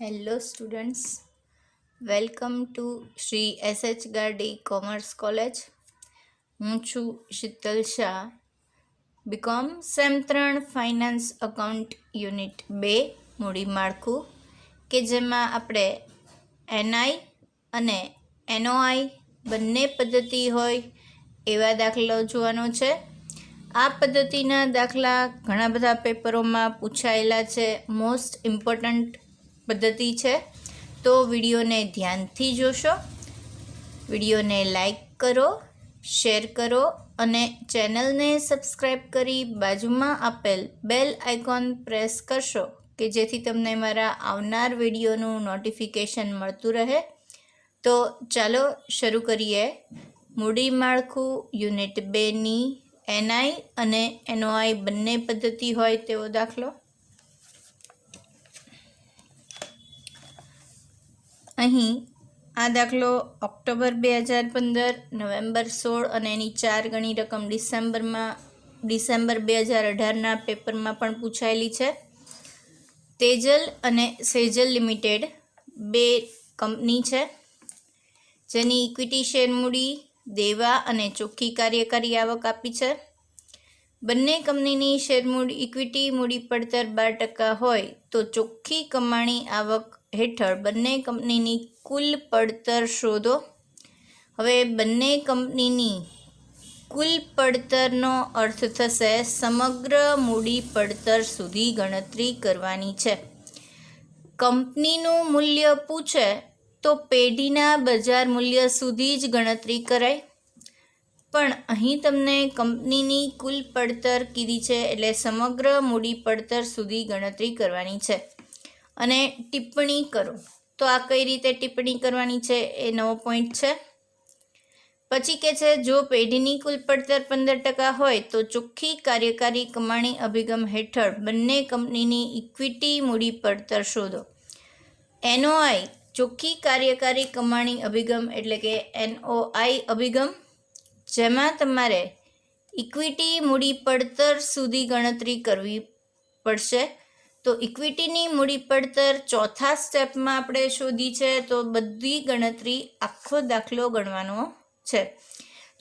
Hello students, welcome to Shri SH Gadi commerce college. હું છું Shital Shah, BCom sem 3 finance account unit 2 મૂડી માળખું, કે જેમાં આપણે એનઆઈ અને એનઓઆઈ બંને પદ્ધતિ હોય એવા દાખલાઓ જોવાનો છે. આ પદ્ધતિના દાખલા ઘણા બધા પેપરોમાં પૂછાયેલા છે. મોસ્ટ ઇમ્પોર્ટન્ટ પદ્ધતિ છે, તો વિડીયોને ધ્યાનથી જોશો. વિડીયોને લાઈક કરો, શેર કરો અને ચેનલને સબસ્ક્રાઈબ કરી બાજુમાં આપેલ બેલ આઇકોન પ્રેસ કરશો કે જેથી તમને મારા આવનાર વિડીયોનું નોટિફિકેશન મળતું રહે. તો ચાલો શરૂ કરીએ. મૂડી માળખું યુનિટ 2ની એનઆઈ અને એનઓઆઈ બંને પદ્ધતિ હોય તેવો દાખલો. અહીં આ દાખલો ઓક્ટોબર 2015, નવેમ્બર 16 અને એની 4 ગણી રકમ ડિસેમ્બર 2018ના પેપરમાં પણ પૂછાયેલી છે. તેજલ અને સેજલ લિમિટેડ બે કંપની છે, જેની ઇક્વિટી શેર મૂડી, દેવા અને ચોખ્ખી કાર્યકારી આવક આપી છે. બંને કંપનીની શેર મૂડી ઇક્વિટી મૂડી પડતર 12% હોય તો ચોખ્ખી કમાણી આવક હેઠળ બંને કંપનીની કુલ પડતર શોધો. હવે બંને કંપનીની કુલ પડતરનો અર્થ થશે સમગ્ર મૂડી પડતર સુધી ગણતરી કરવાની છે. કંપનીનું મૂલ્ય પૂછે તો પેઢીના બજાર મૂલ્ય સુધી જ ગણતરી કરાય, પણ અહીં તમને કંપનીની કુલ પડતર કીધી છે એટલે સમગ્ર મૂડી પડતર સુધી ગણતરી કરવાની છે. અને ટિપ્પણી કરો, તો આ કઈ રીતે ટિપ્પણી કરવાની છે એ નવો પોઈન્ટ છે. પછી કે છે, જો પેઢીની કુલ પડતર 15% હોય તો ચોખ્ખી કાર્યકારી કમાણી અભિગમ હેઠળ બંને કંપનીની ઇક્વિટી મૂડી પડતર શોધો. એનઓઆઈ ચોખ્ખી કાર્યકારી કમાણી અભિગમ એટલે કે એનઓઆઈ અભિગમ, જેમાં તમારે ઇક્વિટી મૂડી પડતર સુધી ગણતરી કરવી પડશે. તો ઇક્વિટીની મૂડી પડતર ચોથા સ્ટેપમાં આપણે શોધી છે, તો બધી ગણતરી આખો દાખલો ગણવાનો છે.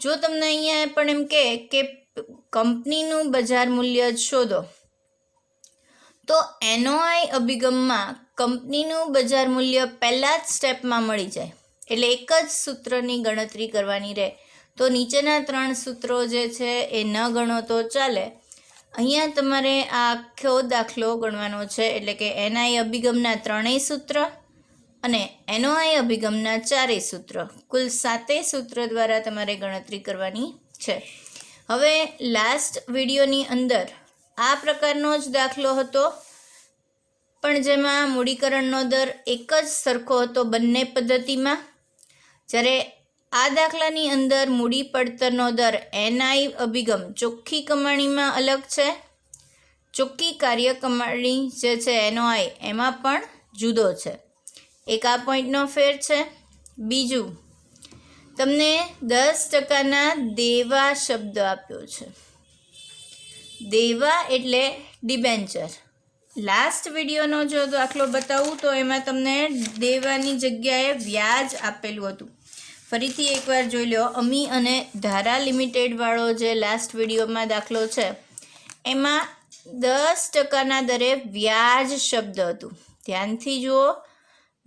જો તમને અહીંયા પણ એમ કે કંપનીનું બજાર મૂલ્ય જ શોધો, તો એનઓઆઈ અભિગમમાં કંપનીનું બજાર મૂલ્ય પહેલા જ સ્ટેપમાં મળી જાય, એટલે એક જ સૂત્રની ગણતરી કરવાની રહે. તો નીચેના 3 સૂત્રો જે છે એ ન ગણો તો ચાલે. અહીંયા તમારે આ આખો દાખલો ગણવાનો છે, એટલે કે એનઆઈ અભિગમના 3 સૂત્ર અને એનઓઆઈ અભિગમના 4 સૂત્ર, કુલ 7 સૂત્ર દ્વારા તમારે ગણતરી કરવાની છે. હવે લાસ્ટ વિડીયોની અંદર આ પ્રકારનો જ દાખલો હતો, પણ જેમાં મૂડીકરણનો દર એક જ સરખો હતો બંને પદ્ધતિમાં. જ્યારે આ દાખલાની અંદર મૂડી પડતરનો દર એનઆઈ અભિગમ ચોખ્ખી કમાણીમાં અલગ છે, ચોખ્ખી કાર્ય કમાણી જે છે એનઓઆઈ એમાં પણ જુદો છે. એક આ પોઈન્ટનો ફેર છે. બીજું, તમને 10%ના દેવા શબ્દ આપ્યો છે. દેવા એટલે ડિબેન્ચર. લાસ્ટ વિડીયોનો જો દાખલો બતાવું તો એમાં તમને દેવાની જગ્યાએ વ્યાજ આપેલું હતું. ફરીથી એકવાર જોઈ લો. અમી અને ધારા લિમિટેડ વાળો જે લાસ્ટ વિડીયોમાં દાખલો છે, એમાં 10%ના દરે વ્યાજ શબ્દ હતું. ધ્યાનથી જુઓ.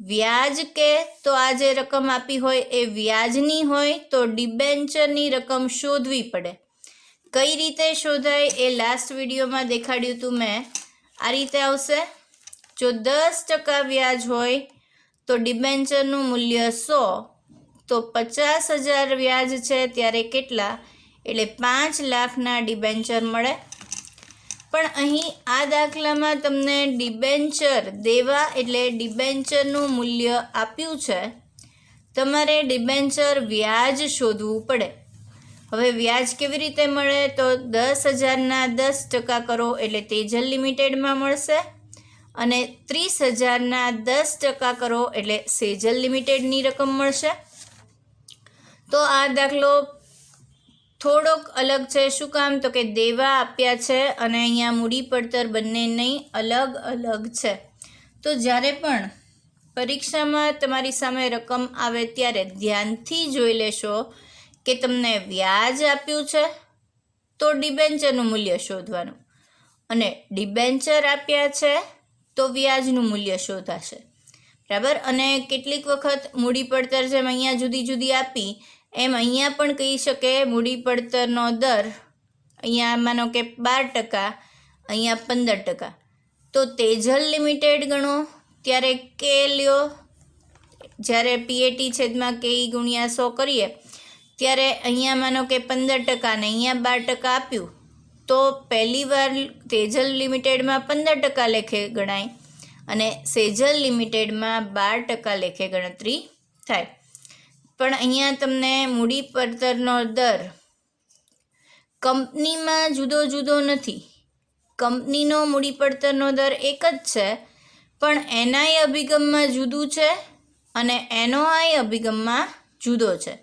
વ્યાજ કે તો આ જે રકમ આપી હોય એ વ્યાજની હોય તો ડિબેન્ચરની રકમ શોધવી પડે. કઈ રીતે શોધાય એ લાસ્ટ વિડીયોમાં દેખાડ્યું હતું મેં. આ રીતે આવશે. જો 10% વ્યાજ હોય તો ડિબેન્ચરનું મૂલ્ય 100, તો 50,000 વ્યાજ છે ત્યારે કેટલા, એટલે 5 લાખના ડિબેન્ચર મળે. પણ અહીં આ દાખલામાં તમને ડિબેન્ચર દેવા એટલે ડિબેન્ચરનું મૂલ્ય આપ્યું છે, તમારે ડિબેન્ચર વ્યાજ શોધવું પડે. હવે વ્યાજ કેવી રીતે મળે, તો 10,000ના 10% કરો એટલે તેજલ લિમિટેડમાં મળશે, અને 30,000ના 10% કરો એટલે સેજલ લિમિટેડની રકમ મળશે. તો આ દાખલો થોડોક અલગ છે. શું કામ, તો કે દેવા આપ્યા છે અને અહીંયા મૂડી પડતર બંને નહીં અલગ અલગ છે. તો જ્યારે પણ પરીક્ષામાં તમારી સામે રકમ આવે ત્યારે ધ્યાનથી જોઈ લેશો કે તમને વ્યાજ આપ્યું છે તો ડિબેન્ચરનું મૂલ્ય શોધવાનું, અને ડિબેન્ચર આપ્યા છે તો વ્યાજનું મૂલ્ય શોધાશે, બરાબર. અને કેટલીક વખત મૂડી પડતર જેમ અહીંયા જુદી જુદી આપી એમ અહીંયા પણ કહી શકે મૂડી પડતરનો દર અહીંયા માનો કે 12%, અહીંયા 15%. તો તેજલ લિમિટેડ ગણો ત્યારે કે લ્યો, જ્યારે PAT છેદમાં KE ગુણ્યા 100 કરીએ ત્યારે અહીંયા માનો કે 15% ને અહીંયા 12% આપ્યું તો પહેલી વાર તેજલ લિમિટેડમાં 15% લેખે ગણાય અને સેજલ લિમિટેડમાં 12% લેખે ગણતરી થાય. પણ અહીંયા તમને મૂડી પડતરનો દર કંપનીમાં જુદો જુદો નથી. કંપનીનો મૂડી પડતરનો દર એક જ છે, પણ NI અભિગમમાં જુદું છે અને NOI અભિગમમાં જુદો છે.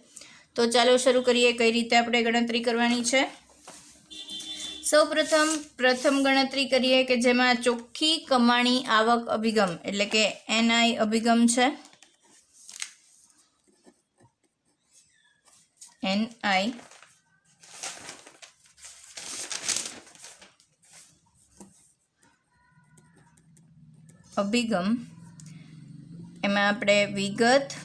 તો ચાલો શરૂ કરીએ કઈ રીતે આપણે ગણતરી કરવાની છે. પ્રથમ ગણતરી કરીએ કે જેમાં ચોખ્ખી કમાણી આવક અભિગમ એટલે કે NI અભિગમ છે. NI અભિગમ, એમાં આપણે વિગત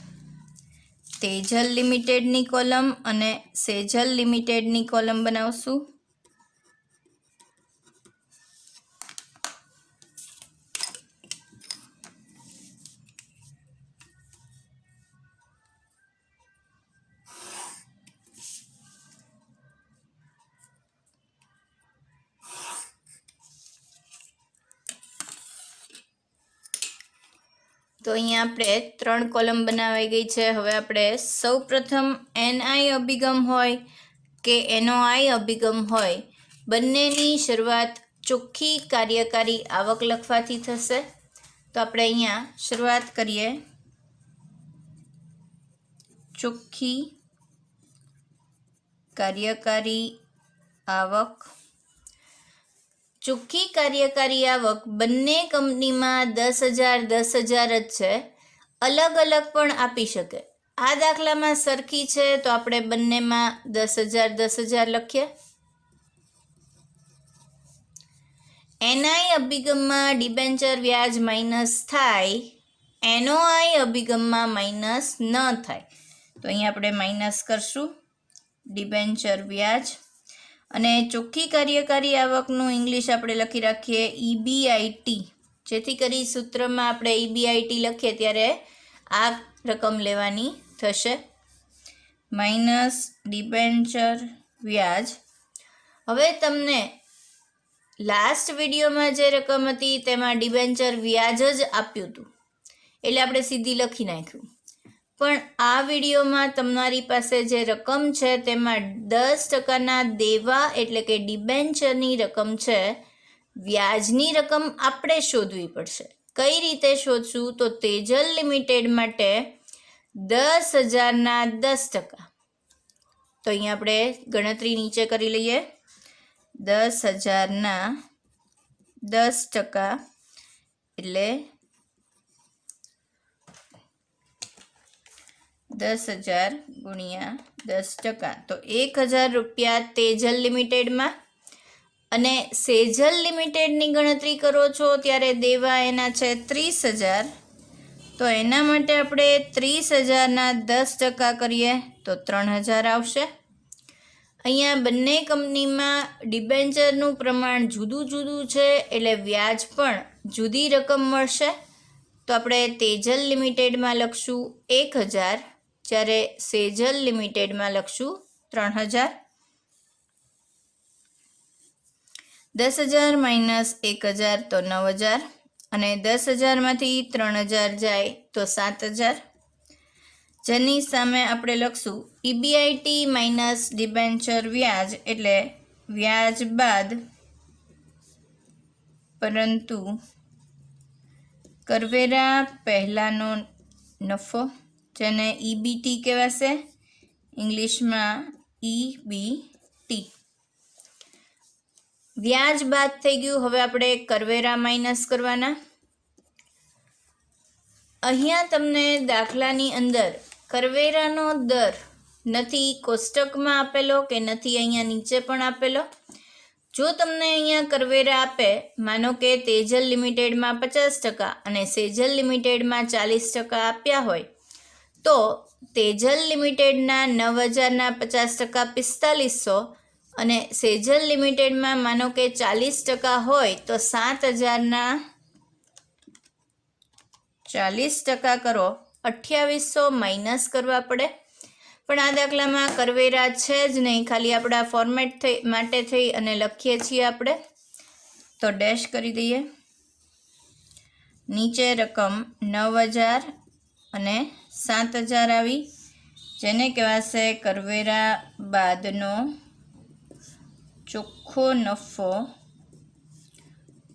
તેજલ લિમિટેડની કોલમ અને સેજલ લિમિટેડની કોલમ બનાવશું. તો અહીંયા આપણે 3 કોલમ બનાવાઈ ગઈ છે. હવે આપણે સૌપ્રથમ NI અભિગમ હોય કે NOI અભિગમ હોય બંનેની શરૂઆત ચોખ્ખી કાર્યકારી આવક લખવાથી થશે. તો આપણે અહીંયા શરૂઆત કરીએ ચોખ્ખી કાર્યકારી આવક. ચોખ્ખી કાર્યકારી આવક બંને કંપનીમાં 10,000 10,000 જ છે, અલગ અલગ પણ આપી શકે. આ દાખલામાં સરખી છે તો આપણે બંનેમાં 10,000 10,000 લખીએ. NI અભિગમમાં ડિબેન્ચર વ્યાજ માઇનસ થાય, NOI અભિગમમાં માઇનસ ન થાય. તો અહીંયા આપણે માઇનસ કરશું ડિબેન્ચર વ્યાજ. અને ચોખ્ખી કાર્યકારી આવકનું ઇંગ્લિશ આપણે લખી રાખીએ EBIT, જેથી કરી સૂત્રમાં આપણે EBIT લખીએ ત્યારે આ રકમ લેવાની થશે માઇનસ ડિબેન્ચર વ્યાજ. હવે તમને લાસ્ટ વિડીયોમાં જે રકમ હતી તેમાં ડિબેન્ચર વ્યાજ જ આપ્યું હતું એટલે આપણે સીધી લખી નાખ્યું, પણ આ વિડીયોમાં તમારી પાસે જે રકમ છે તેમાં 10%ના દેવા એટલે કે ડિબેન્ચરની રકમ છે. વ્યાજની રકમ આપણે શોધવી પડશે. કઈ રીતે શોધશું? તો તેજલ લિમિટેડ માટે 10,000ના 10%. તો અહીંયા આપણે ગણતરી નીચે કરી લઈએ. 10,000ના 10% એટલે 10,000 ગુણ્યા 10%. તો 1,000 રૂપિયા તેજલ લિમિટેડમાં. અને સેજલ લિમિટેડની ગણતરી કરો છો ત્યારે દેવા એના છે 30,000. તો એના માટે આપણે 30,000ના 10% કરીએ તો 3,000 આવશે. અહીંયા બંને કંપનીમાં ડિબેન્ચરનું પ્રમાણ જુદું જુદું છે એટલે વ્યાજ પણ જુદી રકમ મળશે. તો આપણે તેજલ લિમિટેડમાં લખશું 1,000, જ્યારે સેજલ લિમિટેડમાં લખશું 3,000. 10,000 માઇનસ 1,000 તો 9,000 અને 10,000માંથી 3,000 જાય તો 7,000. જેની સામે આપણે લખશું EBIT માઇનસ ડિબેન્ચર વ્યાજ એટલે વ્યાજ બાદ પરંતુ કરવેરા પહેલાંનો નફો, જેને EBT કહેવાશે, ઇંગ્લિશમાં EBT. વ્યાજ બાદ થઈ ગયું. હવે આપણે કરવેરા માઇનસ કરવાના અહીંયા તમને દાખલાની અંદર કરવેરાનો દર નથી કોષ્ટકમાં આપેલો કે નથી અહીંયા નીચે પણ આપેલો. જો તમને અહીંયા કરવેરા આપે, માનો કે તેજલ લિમિટેડમાં 50% અને સેજલ લિમિટેડમાં 40% આપ્યા હોય, તો તેજલ લિમિટેડના 9000ના 50% 4500 અને સેજલ લિમિટેડમાં માનો કે 40% હોય તો 7000ના 40% કરો 2800 માઇનસ કરવા પડે. પણ આ દાખલામાં કરવેરા છે જ નહીં, ખાલી આપણા ફોર્મેટ માટે થઈ અને લખીએ છીએ આપણે, તો ડેશ કરી દઈએ. નીચે રકમ 9000 અને 7000 આવી, જેને કહેવાશે કરવેરા બાદનો ચોખ્ખો નફો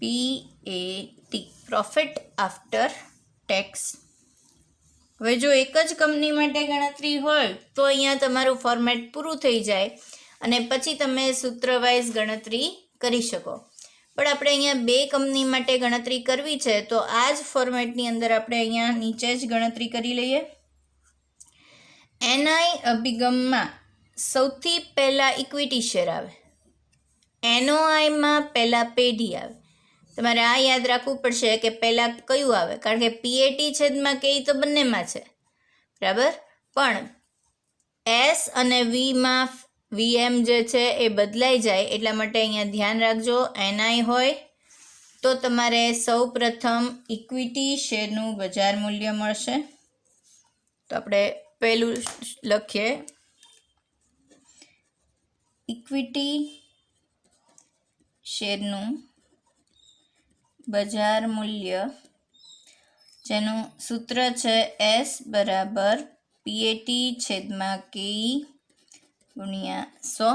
PAT, પ્રોફિટ આફ્ટર ટેક્સ. હવે જો એક જ કંપની માટે ગણતરી હોય તો અહીંયા તમારું ફોર્મેટ પૂરું થઈ જાય અને પછી તમે સૂત્ર વાઇઝ ગણતરી કરી શકો. પણ આપણે અહીંયા બે કંપની માટે ગણતરી કરવી છે તો આ જ ફોર્મેટની અંદર આપણે અહીંયા નીચે જ ગણતરી કરી લઈએ. NI અભિગમમાં સૌથી પહેલાં ઇક્વિટી શેર આવે, NOIમાં પહેલાં પેઢી આવે. તમારે આ યાદ રાખવું પડશે કે પહેલાં કયું આવે, કારણ કે PAT છેદમાં કે તો બંનેમાં છે, બરાબર. પણ S અને Vમાં VM જે છે એ બદલાઈ જાય, એટલા માટે અહીંયા ધ્યાન રાખજો. NI હોય તો તમારે સૌ પ્રથમ ઇક્વિટી શેરનું બજાર મૂલ્ય મળશે. તો આપણે પહેલું લખીએ, ઇક્વિટી શેરનું બજાર મૂલ્ય, જેનું સૂત્ર છે S બરાબર PAT છેદમાં KE ગુણ્યા 100.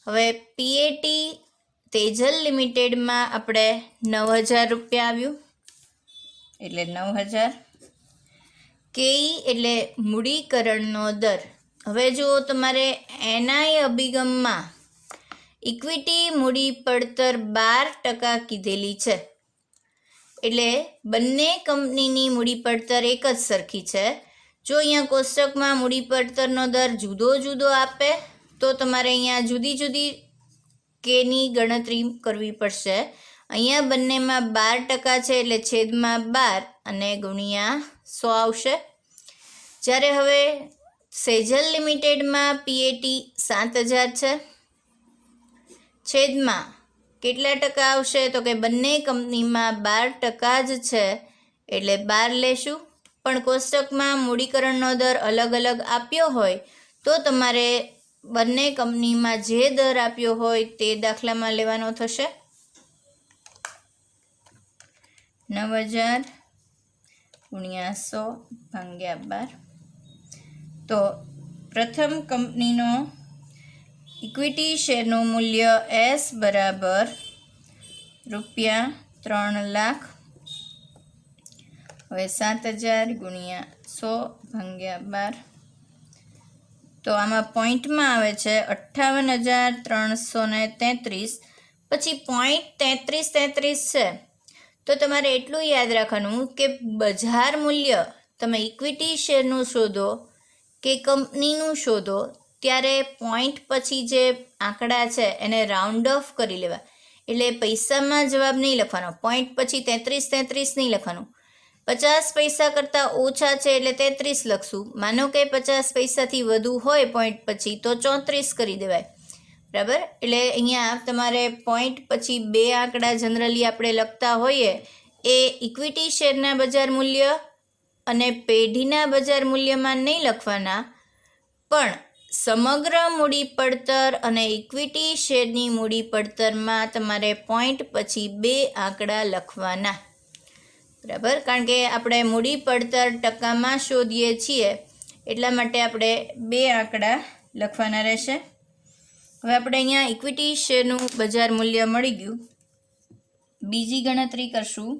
હવે PAT તેજલ લિમિટેડમાં આપણે 9000 રૂપિયા આવ્યું, એટલે 9000. KE એટલે મૂડીકરણનો દર. હવે જો તમારે NI અભિગમમાં ઇક્વિટી મૂડી પડતર 12% કીધેલી છે, એટલે બંને કંપનીની મૂડી પડતર એક જ સરખી છે. જો અહીંયા કોષ્ટકમાં મૂડી પડતરનો દર જુદો જુદો આપે તો તમારે અહીંયા જુદી જુદી કેની ગણતરી કરવી પડશે. અહીંયા બંનેમાં 12% છે એટલે છેદમાં 12 અને ગુણ્યા 100 આવશે. જ્યારે હવે સેજલ લિમિટેડમાં PAT 7000 છે, છેદમાં કેટલા ટકા આવશે તો કે બંને કંપનીમાં 12% જ છે એટલે 12 લેશું. પણ કોષ્ટકમાં મૂડીકરણનો દર અલગ અલગ આપ્યો હોય તો તમારે બંને કંપનીમાં જે દર આપ્યો હોય તે દાખલામાં લેવાનો થશે. 9000 ગુણ્યા 100 ભાગ્યા 12. તો પ્રથમ કંપનીનો ઇક્વિટી શેરનું મૂલ્ય S બરાબર ₹3 લાખ. હવે 7000 ગુણ્યા 100 ભાગ્યા 12. તો આમાં પોઈન્ટમાં આવે છે 58,333. પછી પોઈન્ટ 3333 છે. તો તમારે એટલું યાદ રાખવાનું કે બજાર મૂલ્ય તમે ઇક્વિટી શેરનું શોધો કે કંપનીનું શોધો ત્યારે પોઈન્ટ પછી જે આંકડા છે એને રાઉન્ડ ઓફ કરી લેવા. એટલે પૈસામાં જવાબ નહીં લખવાનો, પોઈન્ટ પછી 3333 નહીં લખવાનું. 50 પૈસા કરતાં ઓછા છે એટલે 33 લખશું. માનો કે 50 પૈસાથી વધુ હોય પોઈન્ટ પછી તો 34 કરી દેવાય, બરાબર. એટલે અહીંયા તમારે પોઈન્ટ પછી બે આંકડા જનરલી આપણે લખતા હોઈએ એ ઇક્વિટી શેરના બજાર મૂલ્ય અને પેઢીના બજાર મૂલ્યમાં નહીં લખવાના, પણ સમગ્ર મૂડી પડતર અને ઇક્વિટી શેરની મૂડી પડતરમાં તમારે પોઈન્ટ પછી બે આંકડા લખવાના, બરાબર. કારણ કે આપણે મૂડી પડતર ટકામાં શોધીએ છીએ એટલા માટે આપણે બે આંકડા લખવાના રહેશે. હવે આપણે અહીંયા ઇક્વિટી શેરનું બજાર મૂલ્ય મળી ગયું. બીજી ગણતરી કરશું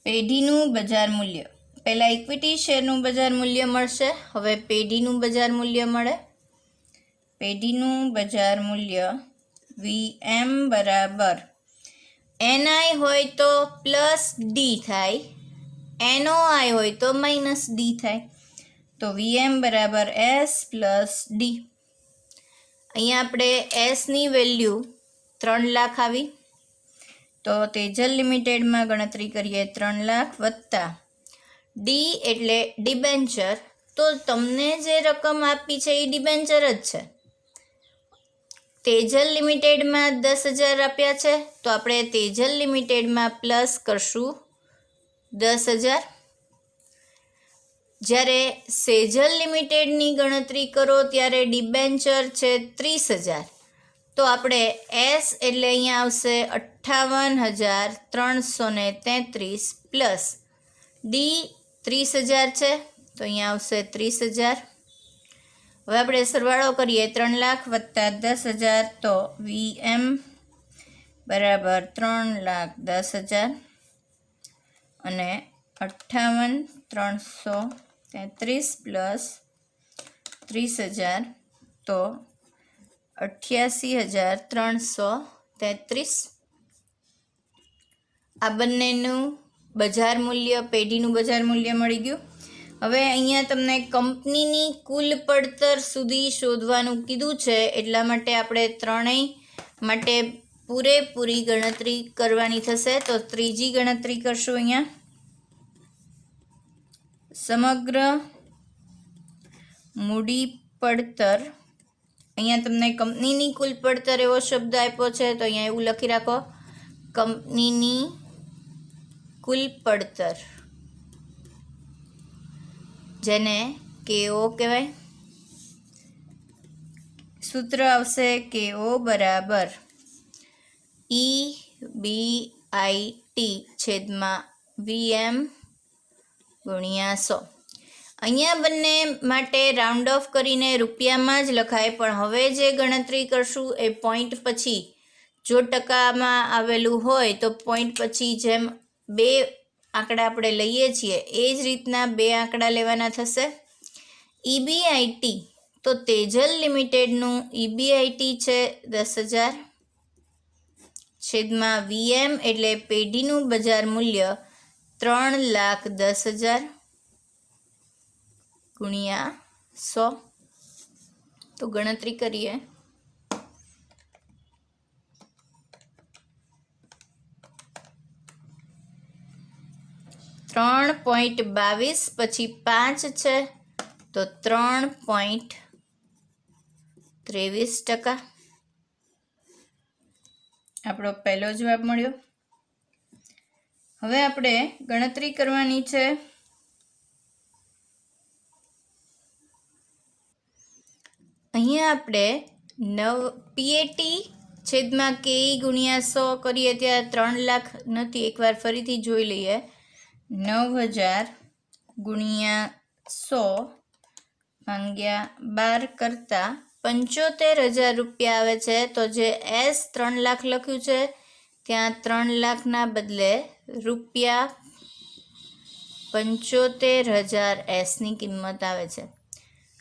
પેઢીનું બજાર મૂલ્ય. પહેલાં ઇક્વિટી શેરનું બજાર મૂલ્ય મળશે, હવે પેઢીનું બજાર મૂલ્ય મળે. પેઢીનું બજાર મૂલ્ય VM બરાબર NI હોય તો +D થાય, NOI હોય તો માઇનસ ડી થાય. તો VM બરાબર S પ્લસ ડી. અહીંયા આપણે એસની વેલ્યુ 3 લાખ આવી, તો તેજલ લિમિટેડમાં ગણતરી કરીએ 3 લાખ વત્તા ડી એટલે ડિબેન્ચર. તો તમને જે રકમ આપી છે એ ડિબેન્ચર જ છે. તેજલ લિમિટેડમાં 10,000 આપ્યા છે, તો આપણે તેજલ લિમિટેડમાં પ્લસ કરશું 10,000. જ્યારે સેજલ લિમિટેડની ગણતરી કરો ત્યારે ડિબેન્ચર છે 30,000, તો આપણે એસ એટલે અહીંયા આવશે 58,333 પ્લસ ડી 30,000 છે, તો અહીંયા આવશે 30,000. હવે આપણે સરવાળો કરીએ 3 લાખ વત્તા 10,000, તો VM બરાબર 3,10,000 અને 58,333 પ્લસ 30,000, તો 88,333. આ બંનેનું બજાર મૂલ્ય, પેઢીનું બજાર મૂલ્ય મળી ગયું. હવે અહીંયા તમને કંપનીની કુલ પડતર સુધી શોધવાનું કીધું છે, એટલા માટે આપણે ત્રણેય માટે પૂરેપૂરી ગણતરી કરવાની થશે. તો ત્રીજી ગણતરી કરશું. અહીંયા સમગ્ર મૂડી પડતર, અહીંયા તમને કંપનીની કુલ પડતર એવો શબ્દ આપ્યો છે, તો અહીંયા એવું લખી રાખો, કંપનીની કુલ પડતર, જેને KO કહેવાય. સૂત્ર આવશે KO બરાબર EBIT છેદમાં VM ગુણ્યા 100. અહીંયા બંને માટે રાઉન્ડ ઓફ કરીને રૂપિયામાં જ લખાય, પણ હવે જે ગણતરી કરશું એ પોઈન્ટ પછી, જો ટકામાં આવેલું હોય તો પોઈન્ટ પછી જેમ 2 આંકડા આપણે લઈએ છીએ એ જ રીતના 2 આંકડા લેવાના થશે. EBIT, તો તેજલ લિમિટેડનું EBIT છે 10,000 છેદમાં VM એટલે પેઢીનું બજાર મૂલ્ય 3,10,000 ગુણ્યા 100. તો ગણતરી કરીએ. .22 પછી 5 છે, તો 3.23%. આપણો પહેલો જવાબ મળ્યો. હવે આપણે ગણતરી કરવાની છે અહીંયા આપણે PAT છેદમાં KE ગુણ્યા 100 કરીએ ત્યારે 3 લાખ નથી, એકવાર ફરીથી જોઈ લઈએ. 9,000 ગુણ્યા 100 ભાગ્યા 12 કરતાં 75,000 રૂપિયા આવે છે. તો જે S 3 લાખ લખ્યું છે ત્યાં 3 લાખના બદલે રૂપિયા 75,000 Sની કિંમત આવે છે.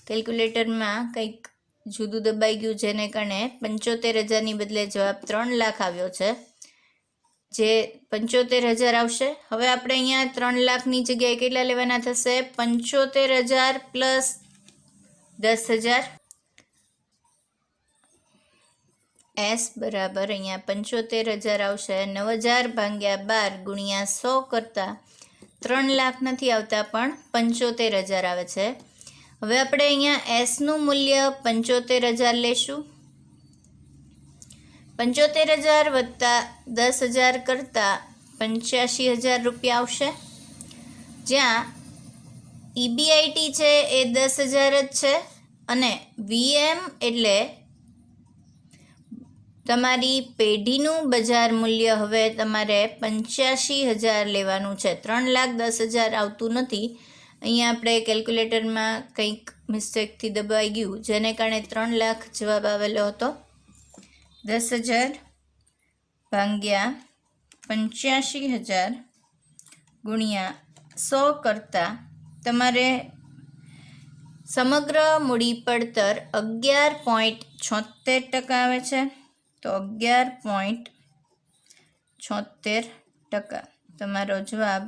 કેલ્ક્યુલેટરમાં કંઈક જુદું દબાઈ ગયું, જેને કારણે 75,000ની બદલે જવાબ 3 લાખ આવ્યો છે, જે 75,000 આવશે. હવે આપણે અહીંયા 3 લાખની જગ્યાએ કેટલા લેવાના થશે? 75,000 પ્લસ 10,000. S બરાબર અહીંયા 75,000 આવશે. 9,000 ભાગ્યા 12 ગુણ્યા 100 કરતાં 3 લાખ નથી આવતા, પણ 75,000 આવે છે. હવે આપણે અહીંયા Sનું મૂલ્ય 75,000 લેશું. 75,000 વત્તા 10,000 કરતાં 85,000 રૂપિયા આવશે. જ્યાં EBIT છે એ 10,000 જ છે અને VM એટલે તમારી પેઢીનું બજાર મૂલ્ય હવે તમારે 85,000 લેવાનું છે. 3,10,000 આવતું નથી. અહીંયા આપણે કેલ્ક્યુલેટરમાં કંઈક મિસ્ટેકથી દબાઈ ગયું, જેને કારણે 3 લાખ જવાબ આવેલો હતો. 10,000 ભાગ્યા 85,000 ગુણ્યા 100 કરતાં તમારે સમગ્ર મૂડી પડતર 11.76% આવે છે. તો 11.76% તમારો જવાબ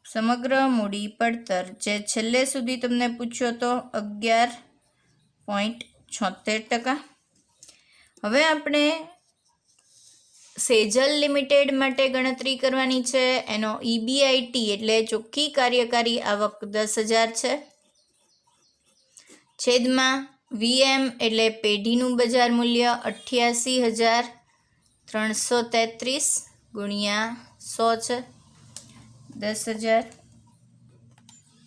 સમગ્ર મૂડી પડતર જે છેલ્લે સુધી તમને પૂછ્યો તો 11.76%. હવે આપણે સેજલ લિમિટેડ માટે ગણતરી કરવાની છે. એનો EBIT એટલે ચોખ્ખી કાર્યકારી આવક 10,000 છે, છેદમાં VM એટલે પેઢીનું બજાર મૂલ્ય 88,333 ગુણ્યા 100 છે. 10,000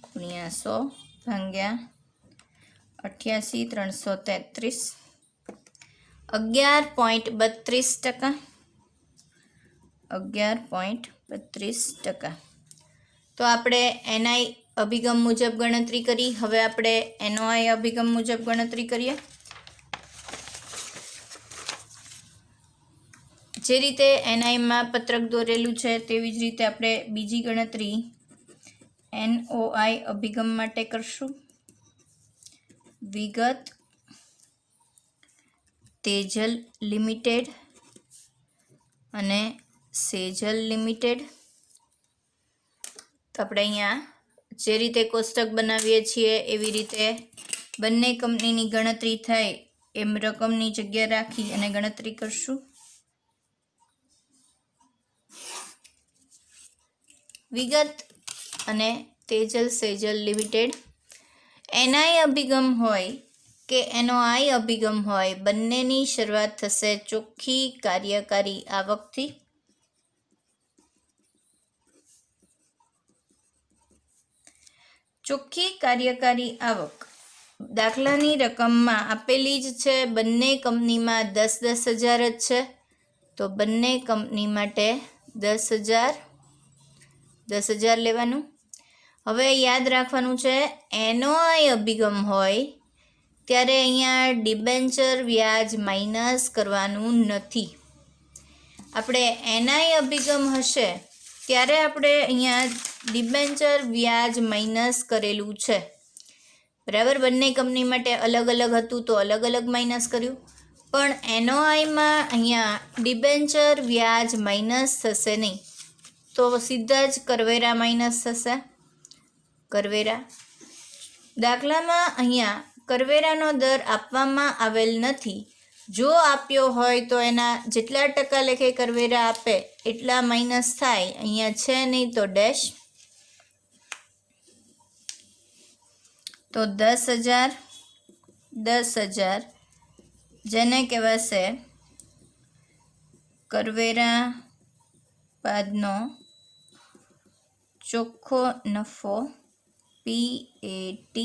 ગુણ્યા 100 ભાગ્યા 88,333 11.32%. 11.32%. તો આપણે NI અભિગમ મુજબ ગણતરી કરી. હવે આપણે NOI અભિગમ મુજબ ગણતરી કરીએ. જે રીતે NIમાં પત્રક દોરેલું છે તેવી જ રીતે આપણે બીજી ગણતરી NOI અભિગમ માટે કરશું. વિગત તેજલ લિમિટેડ અને સેજલ લિમિટેડ. તો આપણે અહીંયા જે રીતે કોષ્ટક બનાવીએ છીએ એવી રીતે બંને કંપનીની ગણતરી થાય એમ રકમની જગ્યા રાખી અને ગણતરી કરશું. વિગત અને તેજલ સેજલ લિમિટેડ. NI અભિગમ હોય કે NOI અભિગમ હોય, બંનેની શરૂઆત થશે ચોખ્ખી કાર્યકારી આવકથી. ચોખ્ખી કાર્યકારી આવક દાખલાની રકમમાં આપેલી જ છે. બંને કંપનીમાં 10,000 જ છે, તો બંને કંપની માટે 10,000 લેવાનું. હવે યાદ રાખવાનું છે, NOI અભિગમ હોય ત્યારે અહીંયા ડિબેન્ચર વ્યાજ માઇનસ કરવાનું નથી. આપણે NI અભિગમ હશે ત્યારે આપણે અહીંયા ડિબેન્ચર વ્યાજ માઇનસ કરેલું છે. બરાબર, બંને કંપની માટે અલગ અલગ હતું તો અલગ અલગ માઇનસ કર્યું. પણ NOIમાં અહીંયા ડિબેન્ચર વ્યાજ માઇનસ થશે નહીં, તો સીધા જ કરવેરા માઇનસ થશે. કરવેરા દાખલામાં અહીંયા કરવેરાનો દર આપવામાં આવેલ નથી. જો આપ્યો હોય તો એના જેટલા ટકા લેખે કરવેરા આપે એટલા માઇનસ થાય. અહીંયા છે નહીં તો ડેશ. તો 10,000 જેને કહેવાશે કરવેરા બાદનો ચોખ્ખો નફો PAT.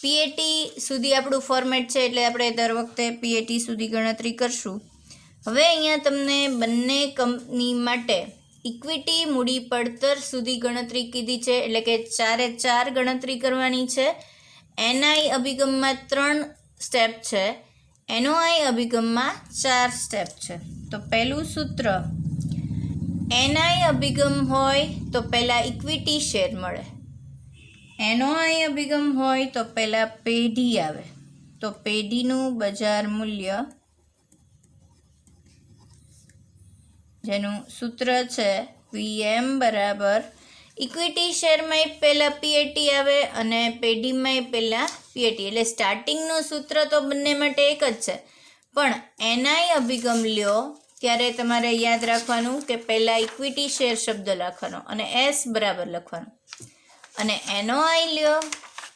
PAT સુધી આપણું ફોર્મેટ છે એટલે આપણે દર વખતે PAT સુધી ગણતરી કરશું. હવે અહીંયા તમને બંને કંપની માટે ઇક્વિટી મૂડી પડતર સુધી ગણતરી કીધી છે, એટલે કે 4 ગણતરી કરવાની છે. NI અભિગમમાં 3 સ્ટેપ છે, NOI અભિગમમાં 4 સ્ટેપ છે. તો પહેલું સૂત્ર, NI અભિગમ હોય તો પહેલાં ઇક્વિટી શેર મળે, NOI અભિગમ હોય તો પહેલાં પેઢી આવે. તો પેઢીનું બજાર મૂલ્ય જેનું સૂત્ર છે VM બરાબર ઇક્વિટી શેરમાં પહેલાં PAT આવે અને પેઢીમાં પહેલાં PAT. એટલે સ્ટાર્ટિંગનું સૂત્ર તો બંને માટે એક જ છે, પણ NI અભિગમ લ્યો ત્યારે તમારે યાદ રાખવાનું કે પહેલાં ઇક્વિટી શેર શબ્દ લખવાનો અને S બરાબર લખવાનું. અને NOI લ્યો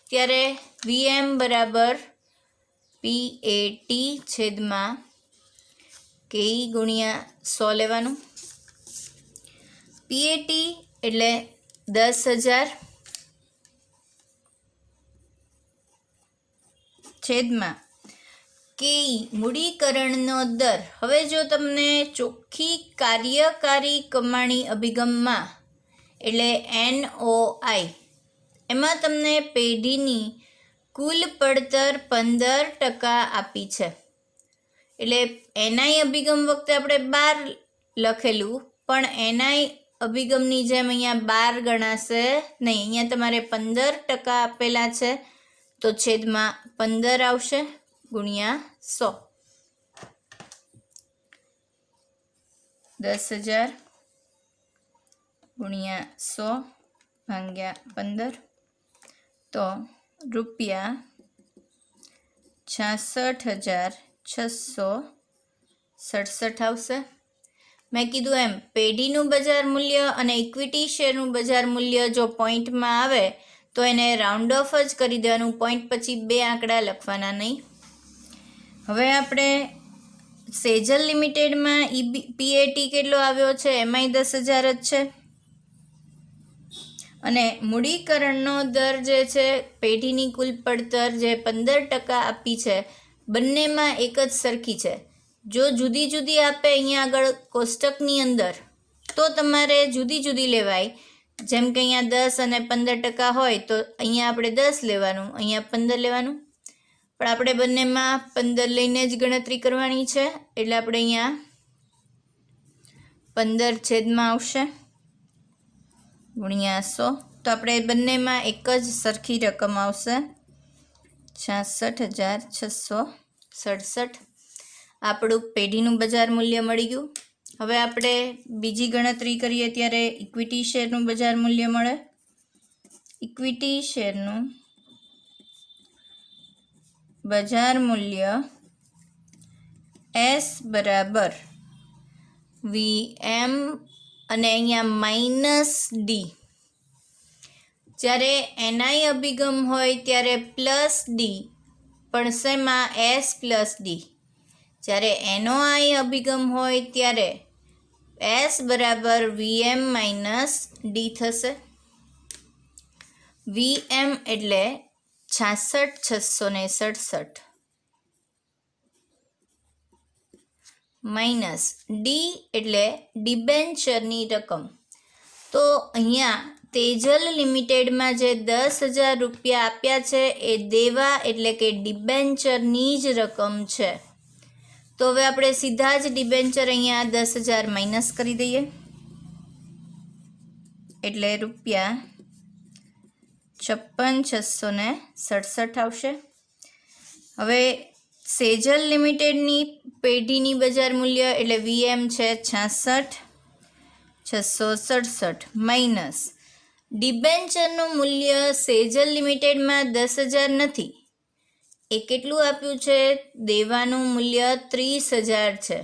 ત્યારે VM બરાબર PAT છેદમાં KE ગુણ્યા 100 લેવાનું. PAT એટલે 10,000 છેદમાં KE મૂડીકરણનો દર. હવે જો તમને ચોખ્ખી કાર્યકારી કમાણી અભિગમમાં એટલે NOI એમાં તમને પેઢીની કુલ પડતર 15% આપી છે. એટલે NI અભિગમ વખતે આપણે 12 લખેલું, પણ NI અભિગમની જેમ અહીંયા 12 ગણાશે નહીં. અહીંયા તમારે 15% આપેલા છે તો છેદમાં 15 આવશે ગુણ્યા 100. 10,000 ગુણ્યા 100 ભાગ્યા 15 તો રૂપિયા 66,667 આવશે. મેં કીધું એમ પેઢીનું બજાર મૂલ્ય અને ઇક્વિટી શેરનું બજાર મૂલ્ય જો પોઈન્ટમાં આવે તો એને રાઉન્ડ ઓફ જ કરી દેવાનું, પોઈન્ટ પછી 2 આંકડા લખવાના નહીં. હવે આપણે સેજલ લિમિટેડમાં પીએટી કેટલો આવ્યો છે, એમાંય 10,000 જ છે. અને મૂડીકરણનો દર જે છે, પેઢીની કુલ પડતર જે 15% આપી છે, બંનેમાં એક જ સરખી છે. જો જુદી જુદી આપે અહીંયા આગળ કોષ્ટકની અંદર તો તમારે જુદી જુદી લેવાય. જેમ કે અહીંયા 10 અને 15% હોય તો અહીંયા આપણે 10 લેવાનું, અહીંયા 15 લેવાનું. પણ આપણે બંનેમાં 15 લઈને જ ગણતરી કરવાની છે, એટલે આપણે અહીંયા 15 છેદમાં આવશે ગુણ્યા 100. તો આપણે બંનેમાં એક જ સરખી રકમ આવશે 66,667. આપણું પેઢીનું બજાર મૂલ્ય મળી ગયું. હવે આપણે બીજી ગણતરી કરીએ ત્યારે ઇક્વિટી શેરનું બજાર મૂલ્ય મળે. ઇક્વિટી શેરનું બજાર મૂલ્ય S બરાબર VM અને અહીંયા -D. જ્યારે NI અભિગમ હોય ત્યારે +D, પણ શેમાં S+D. જ્યારે NOI અભિગમ હોય ત્યારે S બરાબર VM - D થશે. VM એટલે 66,667 માઇનસ D એટલે ડિબેન્ચરની રકમ. તો અહીંયા તેજલ લિમિટેડમાં જે 10,000 રૂપિયા આપ્યા છે એ દેવા એટલે કે ડિબેન્ચરની જ રકમ છે. તો હવે આપણે સીધા જ ડિબેન્ચર અહીંયા 10,000 માઇનસ કરી દઈએ એટલે રૂપિયા 56,667 આવશે. હવે સેજલ લિમિટેડની પેઢીની બજાર મૂલ્ય એટલે VM છે 66,667 માઇનસ ડિબેન્ચરનું મૂલ્ય સેજલ લિમિટેડમાં 10,000 નથી. એ કેટલું આપ્યું છે? દેવાનું મૂલ્ય 30,000 છે.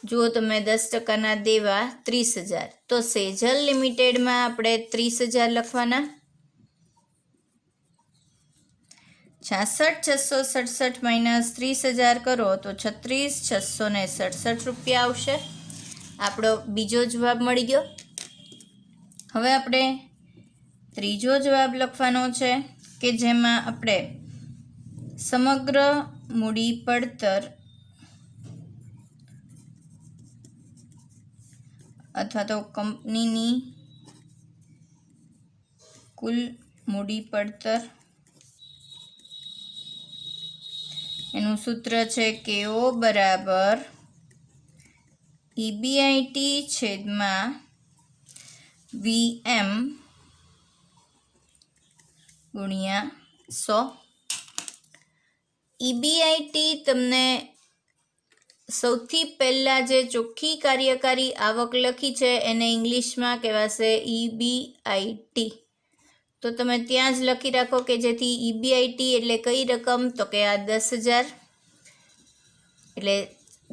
જુઓ તમે 10%ના દેવા 30,000. તો સેજલ લિમિટેડમાં આપણે 30,000 લખવાના. 66,667 માઇનસ 30,000 કરો તો 36,667 રૂપિયા આવશે. આપણો બીજો જવાબ મળી ગયો. હવે આપણે ત્રીજો જવાબ લખવાનો છે કે જેમાં આપણે સમગ્ર મૂડી પડતર અથવા તો કંપનીની કુલ મૂડી પડતર એનું સૂત્ર છે KO બરાબર EBIT છેદમાં VM ગુણ્યા 100. EBIT તમને સૌથી પહેલાં જે ચોખ્ખી કાર્યકારી આવક લખી છે એને ઇંગ્લિશમાં કહેવાશે EBIT. તો તમે ત્યાં જ લખી રાખો કે જેથી EBIT એટલે કઈ રકમ, તો કે આ 10,000 એટલે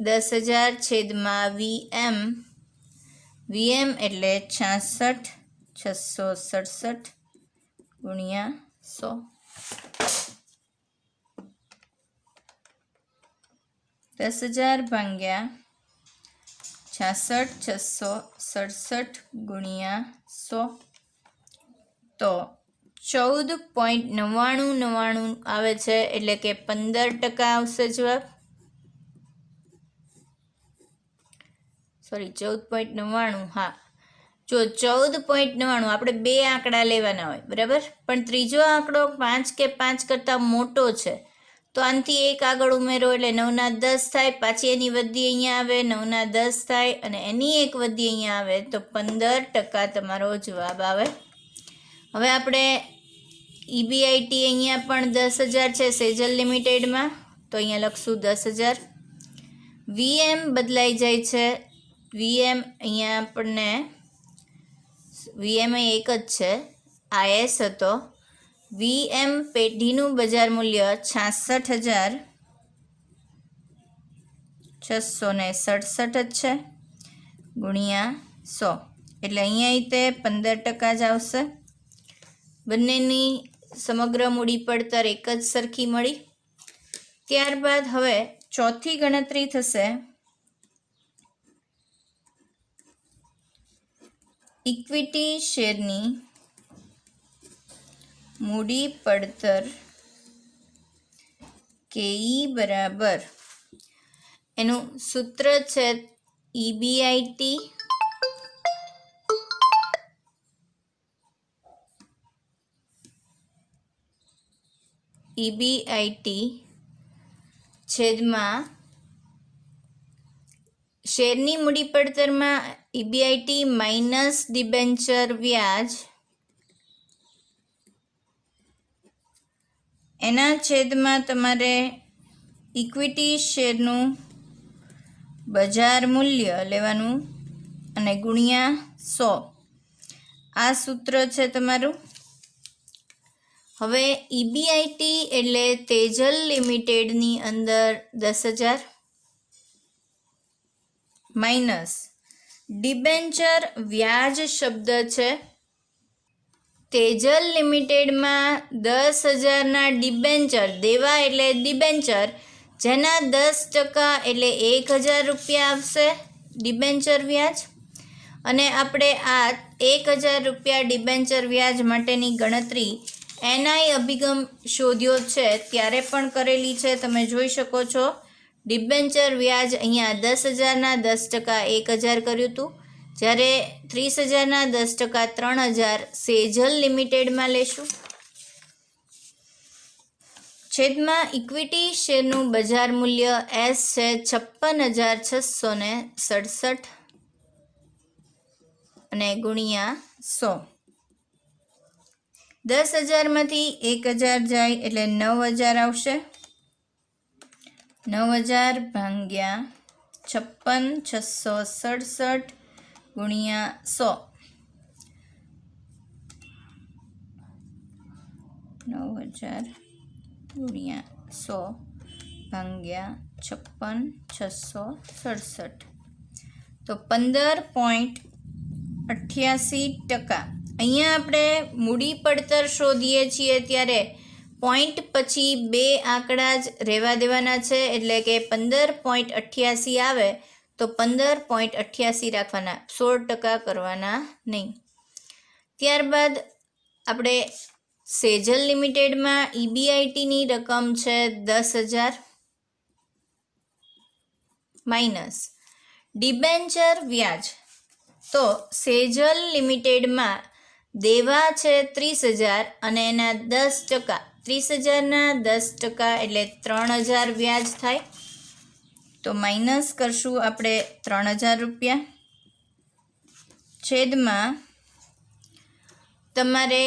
10,000 છેદમાં VM. VM એટલે 66,667 ગુણ્યા 100. 10,000 ભાગ્યા 66,667 ગુણ્યા 100 તો 14.9999 આવે છે, એટલે કે 15% આવશે જવાબ. સોરી 14.99. હા, જો 14.99 આપણે 2 આંકડા લેવાના હોય, બરાબર. પણ ત્રીજો આંકડો 5 કે 5 કરતાં મોટો છે તો આનાથી એક આગળ ઉમેરો એટલે 9 ના 10 થાય. પાછી એની વધી અહીંયા આવે 9 ના 10 થાય અને એની એક વધી અહીંયા આવે તો 15% તમારો જવાબ આવે. હવે આપણે EBIT અહીંયા પણ 10,000 છે સેજલ લિમિટેડમાં, તો અહીંયા લખશું 10,000. VM બદલાઈ જાય છે. VM અહીંયા આપણને વીએમઆઈ એક જ છે, આ એસ હતો. વીએમ પેઢીનું બજાર મૂલ્ય 66,667 જ છે ગુણ્યા 100, એટલે અહીંયા તે 15% જ આવશે. બંનેની સમગ્ર મૂડી પડતર એક જ સરખી મળી. ત્યારબાદ હવે ચોથી ગણતરી થશે ઇક્વિટી શેરની મૂડી પડતર કેઈ બરાબર, એનું સૂત્ર છે EBIT છેદમાં શેરની મૂડી પડતરમાં EBIT માઇનસ ડિબેન્ચર વ્યાજ એના છેદમાં તમારે ઇક્વિટી શેરનું બજાર મૂલ્ય લેવાનું અને ગુણ્યા 100, આ સૂત્ર છે તમારું. હવે EBIT એટલે તેજલ લિમિટેડની અંદર 10,000 માઇનસ ડિબેન્ચર વ્યાજ શબ્દ છે. તેજલ લિમિટેડમાં 10,000ના ડિબેન્ચર દેવા એટલે ડિબેન્ચર, જેના 10% એટલે 1,000 રૂપિયા આવશે ડિબેન્ચર વ્યાજ. અને આપણે આ 1,000 રૂપિયા ડિબેન્ચર વ્યાજ માટેની ગણતરી NI અભિગમ શોધ્યો છે ત્યારે પણ કરેલી છે, તમે જોઈ શકો છો. ડિબેન્ચર વ્યાજ અહીંયા 10,000ના 10% 1,000 કર્યું હતું, જ્યારે 30,000ના 10% 3,000 સેજલ લિમિટેડમાં લેશું. છેદમાં ઇક્વિટી શેરનું બજાર મૂલ્ય S છે 56,667 અને ગુણ્યા 100. 10,000માંથી 1,000 જાય એટલે 9,000 આવશે. 9,000 ભાગ્યા 56,667 ગુણ્યા 100. 9,000 ગુણ્યા 100 ભાગ્યા 56,667 તો 15.88%. અહીંયા આપણે મૂડી પડતર શોધીએ છીએ ત્યારે પોઈન્ટ પછી 2 આંકડા જ રહેવા દેવાના છે, એટલે કે 15.88 આવે તો 15.88 રાખવાના, 16% કરવાના નહીં. ત્યારબાદ આપણે સેજલ લિમિટેડમાં EBITની રકમ છે 10,000 માઇનસ ડિબેન્ચર વ્યાજ. તો સેજલ લિમિટેડમાં દેવા છે 30,000 અને એના 10%, 30,000ના 10% એટલે 3,000 વ્યાજ થાય. તો માઇનસ કરશું આપણે 3,000 રૂપિયા. છેદમાં તમારે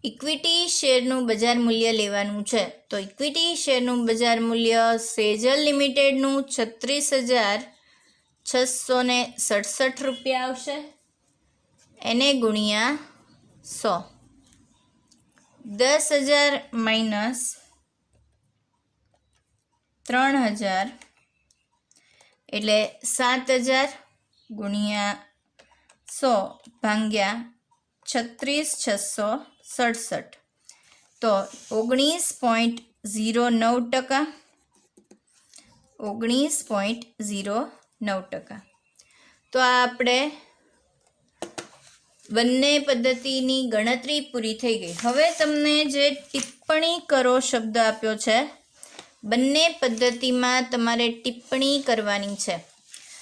ઇક્વિટી શેરનું બજાર મૂલ્ય લેવાનું છે. તો ઇક્વિટી શેરનું બજાર મૂલ્ય સેજલ લિમિટેડનું 36,667 રૂપિયા આવશે, એને ગુણ્યા 100. 10,000 માઇનસ 3,000 એટલે 7,000 ગુણ્યા 100 ભાગ્યા 36,667 તો 19.09%. 19.09%. તો આ આપણે બંને પદ્ધતિની ગણતરી પૂરી થઈ ગઈ. હવે તમને જે ટિપ્પણી કરો શબ્દ આપ્યો છે, બંને પદ્ધતિમાં તમારે ટિપ્પણી કરવાની છે.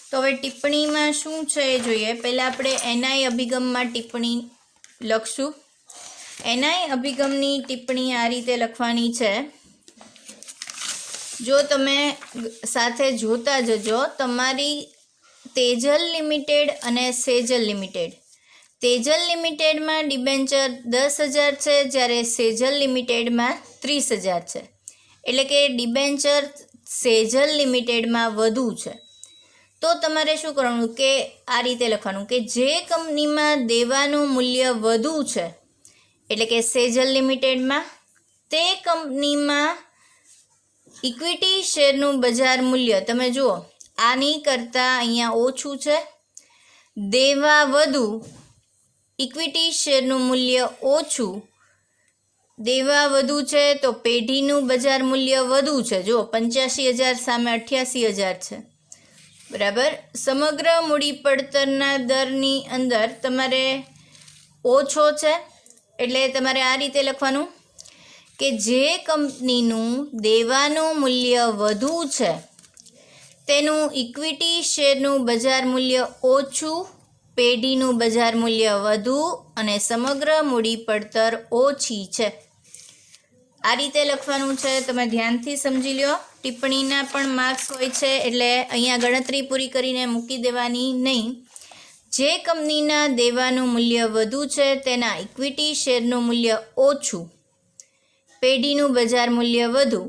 તો હવે ટિપ્પણીમાં શું છે એ જોઈએ. પહેલાં આપણે NI અભિગમમાં ટિપ્પણી લખશું. NI અભિગમની ટિપ્પણી આ રીતે લખવાની છે. જો તમે સાથે જોતા જજો, તમારી તેજલ લિમિટેડ અને સેજલ લિમિટેડ. તેજલ લિમિટેડમાં ડિબેન્ચર 10,000 છે, જ્યારે સેજલ લિમિટેડમાં 30,000 છે. એટલે કે ડિબેન્ચર સેજલ લિમિટેડમાં વધુ છે. તો તમારે શું કરવાનું કે આ રીતે લખવાનું કે જે કંપનીમાં દેવાનું મૂલ્ય વધુ છે, એટલે કે સેજલ લિમિટેડમાં, તે કંપનીમાં ઇક્વિટી શેરનું બજાર મૂલ્ય તમે જુઓ આની કરતાં અહીંયા ઓછું છે. દેવા વધુ, ઇક્વિટી શેરનું મૂલ્ય ઓછું. દેવા વધુ છે તો પેઢીનું બજાર મૂલ્ય વધુ છે. જુઓ 85,000 સામે 88,000 છે, બરાબર. સમગ્ર મૂડી પડતરના દરની અંદર તમારે ઓછો છે, એટલે તમારે આ રીતે લખવાનું કે જે કંપનીનું દેવાનું મૂલ્ય વધુ છે તેનું ઇક્વિટી શેરનું બજાર મૂલ્ય ઓછું, પેઢીનું બજાર મૂલ્ય વધુ અને સમગ્ર મૂડી પડતર ઓછી છે. આ રીતે લખવાનું છે. તમે ધ્યાનથી સમજી લો. ટિપ્પણીના પણ માર્ક્સ હોય છે, એટલે અહીંયા ગણતરી પૂરી કરીને મૂકી દેવાની નહીં. જે કંપનીના દેવાનું મૂલ્ય વધુ છે તેના ઇક્વિટી શેરનું મૂલ્ય ઓછું, પેઢીનું બજાર મૂલ્ય વધુ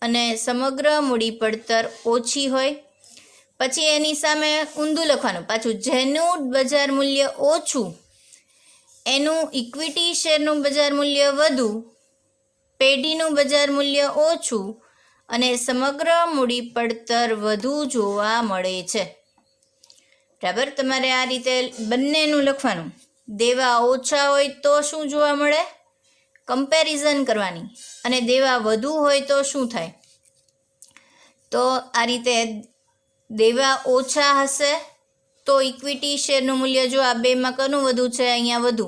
અને સમગ્ર મૂડી પડતર ઓછી હોય. પછી એની સામે ઊંધું લખવાનું પાછું, જેનું બજાર મૂલ્ય ઓછું એનું ઇક્વિટી શેરનું બજાર મૂલ્ય વધુ, પેઢીનું બજાર મૂલ્ય ઓછું અને સમગ્ર મૂડી પડતર વધુ જોવા મળે છે. બરાબર. તમારે આ રીતે બંનેનું લખવાનું. દેવા ઓછા હોય તો શું જોવા મળે, કમ્પેરિઝન કરવાની, અને દેવા વધુ હોય તો શું થાય, તો આ રીતે દેવા ઓછા હશે તો ઇક્વિટી શેરનું મૂલ્ય, જો આ બેમાં કોનું વધુ છે, અહીંયા વધુ.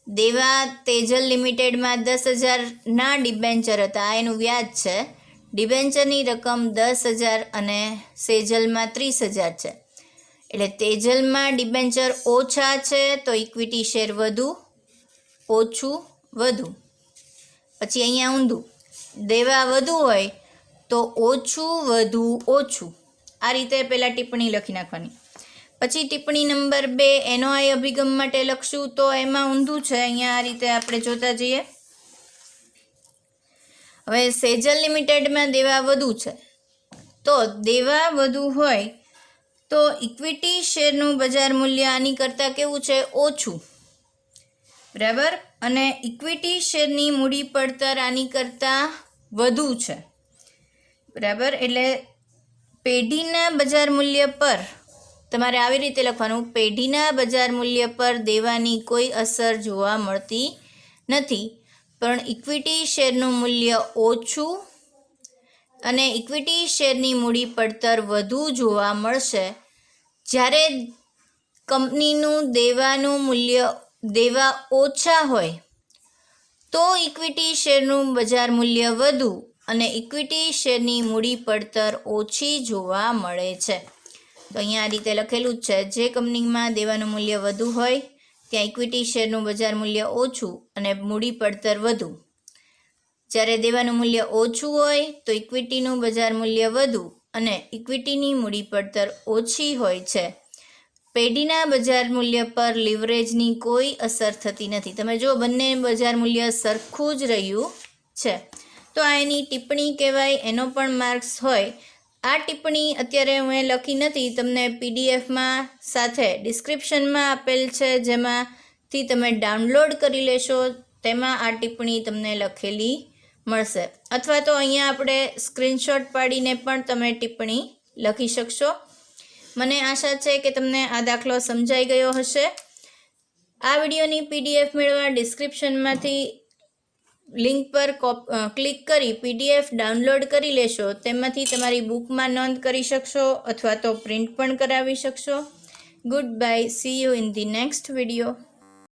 દેવા તેજલ લિમિટેડમાં 10,000ના ડિબેન્ચર હતા, એનું વ્યાજ છે. ડિબેન્ચરની રકમ 10,000 અને સેજલમાં 30,000 છે. એટલે તેજલમાં ડિબેન્ચર ઓછા છે તો ઇક્વિટી શેર વધુ, ઓછું વધુ. પછી અહીંયા ઊંધું, દેવા વધુ હોય તો ઓછું વધુ ઓછું. આ રીતે પહેલાં ટિપ્પણી લખી નાખવાની. પછી ટિપ્પણી નંબર 2 એનઓઆઈ અભિગમ માટે લખશું, તો એમાં ઊંધું છે. અહીંયા આ રીતે આપણે જોતા જઈએ. હવે સેજલ લિમિટેડમાં દેવા વધુ છે, તો દેવા વધુ હોય તો ઇક્વિટી શેરનું બજાર મૂલ્ય આની કરતાં કેવું છે, ઓછું, બરાબર. અને ઇક્વિટી શેરની મૂડી પડતર આની કરતાં વધુ છે, બરાબર. એટલે પેઢીના બજાર મૂલ્ય પર તમારે આવી રીતે લખવાનું, પેઢીના બજાર મૂલ્ય પર દેવાની કોઈ અસર જોવા મળતી નથી, પણ ઇક્વિટી શેરનું મૂલ્ય ઓછું અને ઇક્વિટી શેરની મૂડી પડતર વધુ જોવા મળશે. જ્યારે કંપનીનું દેવાનું મૂલ્ય, દેવા ઓછા હોય તો ઇક્વિટી શેરનું બજાર મૂલ્ય વધુ અને ઇક્વિટી શેરની મૂડી પડતર ઓછી જોવા મળે છે. તો અહીંયા આ રીતે લખેલું જ છે. જે કંપનીમાં દેવાનું મૂલ્ય વધુ હોય ત્યાં ઇક્વિટી શેરનું બજાર મૂલ્ય ઓછું અને મૂડી પડતર વધુ. જ્યારે દેવાનું મૂલ્ય ઓછું હોય તો ઇક્વિટીનું બજાર મૂલ્ય વધુ અને ઇક્વિટીની મૂડી પડતર ઓછી હોય છે. પેઢીના બજાર મૂલ્ય પર લિવરેજની કોઈ અસર થતી નથી. તમે જો બંને બજાર મૂલ્ય સરખું જ રહ્યું છે, તો આ એની ટિપ્પણી કહેવાય, એનો પણ માર્ક્સ હોય. આ ટિપ્પણી અત્યારે હું લખી નથી, તમને પીડીએફમાં સાથે ડિસ્ક્રિપ્શનમાં આપેલ છે, જેમાંથી તમે ડાઉનલોડ કરી લેશો. તેમાં આ ટિપ્પણી તમને લખેલી મળશે, અથવા તો અહીંયા આપણે સ્ક્રીનશોટ પાડીને પણ તમે ટિપ્પણી લખી શકશો. મને આશા છે કે તમને આ દાખલો સમજાઈ ગયો હશે. આ વિડીયોની પીડીએફ મેળવવા ડિસ્ક્રિપ્શનમાંથી લિંક પર ક્લિક કરી પીડીએફ ડાઉનલોડ કરી લેશો. તેમાંથી તમારી બુકમાં નોંધ કરી શકશો અથવા તો પ્રિન્ટ પણ કરાવી શકશો. Good bye. C you in the next video.